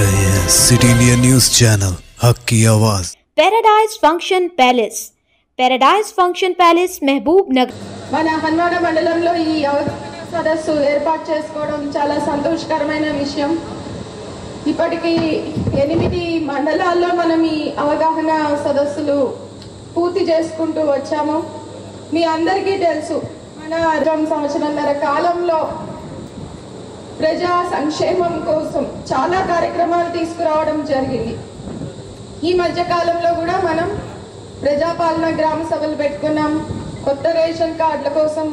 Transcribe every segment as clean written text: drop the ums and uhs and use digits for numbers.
रहे हैं city India news channel हक की आवाज। Paradise function palace, paradise function palace महबूब नगर మన హన్వాడ మండలంలో ఈ అవగాహన సదస్సు ఏర్పాటు చేసుకోవడం చాలా సంతోషకరమైన విషయం. ఇప్పటికి 8 మండలాల్లో మనం ఈ అవగాహన సదస్సులు పూర్తి చేసుకుంటూ వచ్చాము. మీ అందరికీ తెలుసు, మన 2 సంవత్సరాల కాలంలో ప్రజా సంక్షేమం కోసం చాలా కార్యక్రమాలు తీసుకురావడం జరిగింది. ఈ మధ్య కాలంలో కూడా మనం ప్రజాపాలన గ్రామ సభలు పెట్టుకున్నాం, కొత్త రేషన్ కార్డుల కోసం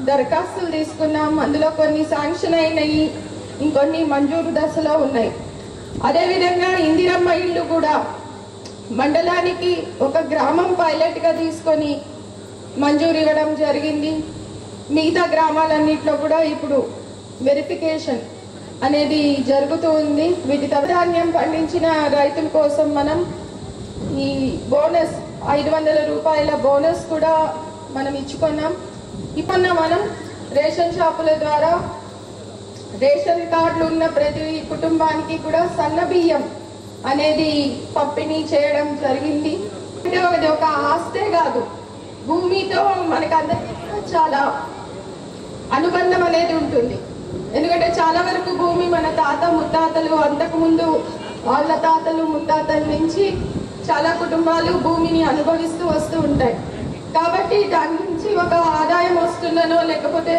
దరఖాస్తులు తీసుకున్నాం. అందులో కొన్ని శాంక్షన్ అయినాయి, ఇంకొన్ని మంజూరు దశలో ఉన్నాయి. అదేవిధంగా ఇందిరమ్మ ఇళ్ళు కూడా మండలానికి ఒక గ్రామం పైలట్గా తీసుకొని మంజూరు ఇవ్వడం జరిగింది. మిగతా గ్రామాలన్నింటిలో కూడా ఇప్పుడు వెరిఫికేషన్ అనేది జరుగుతూ ఉంది. వీటి ధాన్యం పండించిన రైతుల కోసం మనం ఈ బోనస్ 500 రూపాయల బోనస్ కూడా మనం ఇచ్చుకున్నాం. ఇప్పుడు మనం రేషన్ షాపుల ద్వారా రేషన్ కార్డులు ఉన్న ప్రతి కుటుంబానికి కూడా సన్న బియ్యం అనేది పంపిణీ చేయడం జరిగింది. అంటే అది ఒక ఆస్తే కాదు, భూమితో మనకందరికీ చాలా అనుబంధం అనేది ఉంటుంది. ఎందుకంటే చాలా వరకు భూమి మన తాత ముత్తాతలు, అంతకుముందు వాళ్ళ తాతలు ముత్తాతల నుంచి చాలా కుటుంబాలు భూమిని అనుభవిస్తూ వస్తూ ఉంటాయి. కాబట్టి దాని నుంచి ఒక ఆదాయం వస్తుందనో లేకపోతే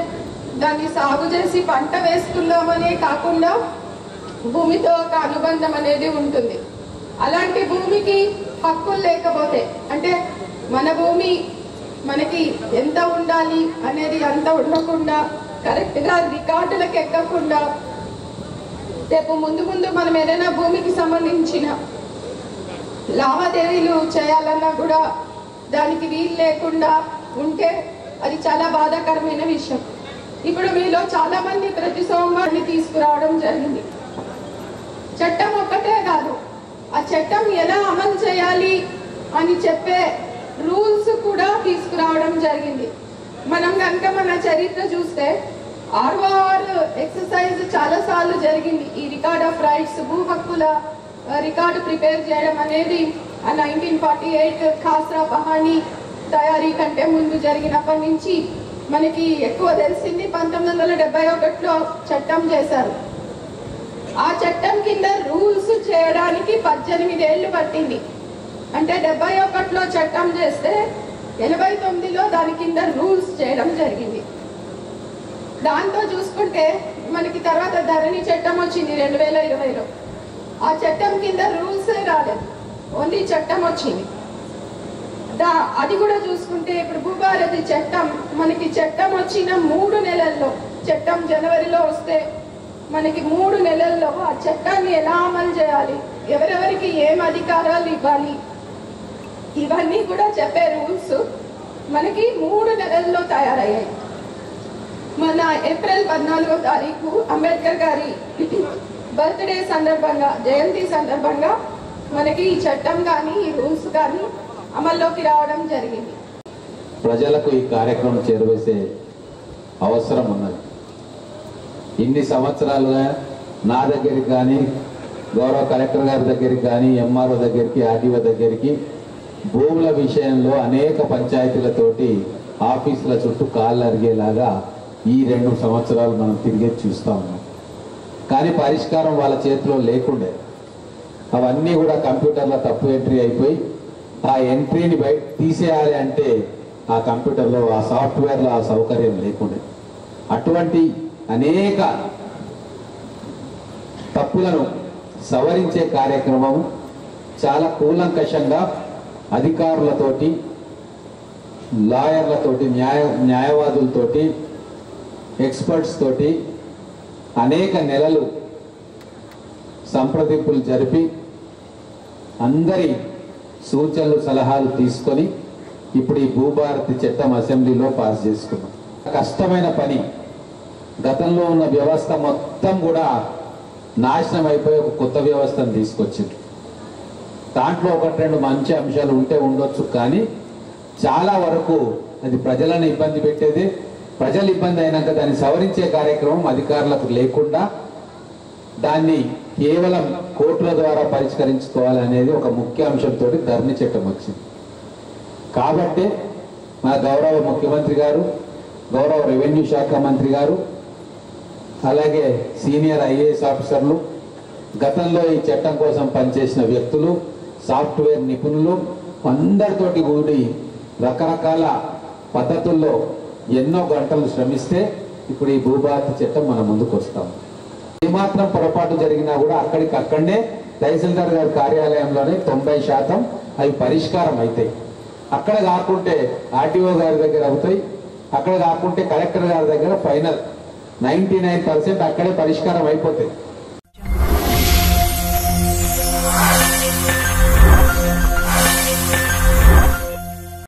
దాన్ని సాగు చేసి పంట వేసుకుందామనే కాకుండా భూమితో ఒక అనుబంధం అనేది ఉంటుంది. అలాంటి భూమికి హక్కులు లేకపోతే, అంటే మన భూమి మనకి ఎంత ఉండాలి అనేది అంత ఉండకుండా, కరెక్ట్గా రికార్డులకు ఎక్కకుండా, రేపు ముందు మనం ఏదైనా భూమికి సంబంధించిన లావాదేవీలు చేయాలన్నా కూడా దానికి వీలు లేకుండా ఉంటే అది చాలా బాధాకరమైన విషయం. ఇప్పుడు మీలో చాలా మంది ప్రతి సోమవారాన్ని తీసుకురావడం జరిగింది. చట్టం ఒక్కటే కాదు, ఆ చట్టం ఎలా అమలు చేయాలి అని చెప్పే రూల్స్ కూడా తీసుకురావడం జరిగింది. మనం కనుక మన చరిత్ర చూస్తే ROR ఎక్సర్సైజ్ చాలా సార్లు జరిగింది. ఈ రికార్డ్ ఆఫ్ రైట్స్, భూ హక్కుల రికార్డు ప్రిపేర్ చేయడం అనేది 1948 ఖాస్రా బహానీ తయారీ కంటే ముందు జరిగినప్పటి నుంచి మనకి ఎక్కువ తెలిసింది 1971లో చట్టం చేశారు. ఆ చట్టం కింద రూల్స్ చేయడానికి 18 ఏళ్ళు పట్టింది. అంటే 71లో చట్టం చేస్తే 89లో దాని కింద రూల్స్ చేయడం జరిగింది. దాంతో చూసుకుంటే మనకి తర్వాత ధరణి చట్టం వచ్చింది 2020లో. ఆ చట్టం కింద రూల్సే రాలేదు, ఓన్లీ చట్టం వచ్చింది. అది కూడా చూసుకుంటే ఇప్పుడు భూభారతి చట్టం, మనకి చట్టం వచ్చిన 3 నెలల్లో, చట్టం జనవరిలో వస్తే మనకి 3 నెలల్లో ఆ చట్టాన్ని ఎలా అమలు చేయాలి, ఎవరెవరికి ఏం అధికారాలు ఇవ్వాలి, ఇవన్నీ కూడా చెప్పే రూల్స్ మనకి 3 నెలల్లో తయారయ్యాయి. మన ఏప్రిల్ 14వ తారీఖు అంబేద్కర్ గారి బర్త్డే సందర్భంగా, జయంతి సందర్భంగా మనకి ఈ చట్టం కానీ ఈ రూల్స్ కానీ అమల్లోకి రావడం జరిగింది. ప్రజలకు ఈ కార్యక్రమం చేరవేసే అవసరం ఉన్నది. ఇన్ని సంవత్సరాలుగా నా దగ్గరికి కానీ, గౌరవ కలెక్టర్ గారి దగ్గరికి కానీ, MRO దగ్గరికి, RDO దగ్గరికి భూముల విషయంలో అనేక పంచాయతీలతోటి ఆఫీసుల చుట్టూ కాళ్ళు అరిగేలాగా ఈ 2 సంవత్సరాలు మనం తిరిగి చూస్తూ ఉన్నాం. కానీ పరిష్కారం వాళ్ళ చేతిలో లేకుండే. అవన్నీ కూడా కంప్యూటర్లో తప్పు ఎంట్రీ అయిపోయి ఆ ఎంట్రీని బయట తీసేయాలి అంటే ఆ కంప్యూటర్లో, ఆ సాఫ్ట్వేర్లో ఆ సౌకర్యం లేకుండే. అటువంటి అనేక తప్పులను సవరించే కార్యక్రమం చాలా కూలంకషంగా అధికారులతోటి, లాయర్లతోటి, న్యాయవాదులతోటి, ఎక్స్పర్ట్స్ తోటి అనేక నెలలు సంప్రదింపులు జరిపి అందరి సూచనలు సలహాలు తీసుకొని ఇప్పుడు ఈ భూభారతి చట్టం అసెంబ్లీలో పాస్ చేసుకున్నాం. కష్టమైన పని. గతంలో ఉన్న వ్యవస్థ మొత్తం కూడా నాశనం అయిపోయి ఒక కొత్త వ్యవస్థను తీసుకొచ్చింది. దాంట్లో 1-2 మంచి అంశాలు ఉంటే ఉండొచ్చు, కానీ చాలా వరకు అది ప్రజలను ఇబ్బంది పెట్టేది. ప్రజలు ఇబ్బంది అయినాక దాన్ని సవరించే కార్యక్రమం అధికారులకు లేకుండా దాన్ని కేవలం కోర్టుల ద్వారా పరిష్కరించుకోవాలి అనేది ఒక ముఖ్య అంశంతో ధరణి చట్టం వచ్చింది. కాబట్టి మా గౌరవ ముఖ్యమంత్రి గారు, గౌరవ రెవెన్యూ శాఖ మంత్రి గారు, అలాగే సీనియర్ ఐఏఎస్ ఆఫీసర్లు, గతంలో ఈ చట్టం కోసం పనిచేసిన వ్యక్తులు, సాఫ్ట్వేర్ నిపుణులు అందరితోటి కూడి రకరకాల పద్ధతుల్లో ఎన్నో గంటలు శ్రమిస్తే ఇప్పుడు ఈ భూభారతి చట్టం మన ముందుకు వస్తాం. ఏమాత్రం పొరపాటు జరిగినా కూడా అక్కడికక్కడనే తహసీల్దార్ గారి కార్యాలయంలోనే 90% అవి పరిష్కారం అవుతాయి. అక్కడ కాకుంటే ఆర్టీఓ గారి దగ్గర అవుతాయి, అక్కడ కాకుంటే కలెక్టర్ గారి దగ్గర ఫైనల్ 99% అక్కడే పరిష్కారం అయిపోతాయి.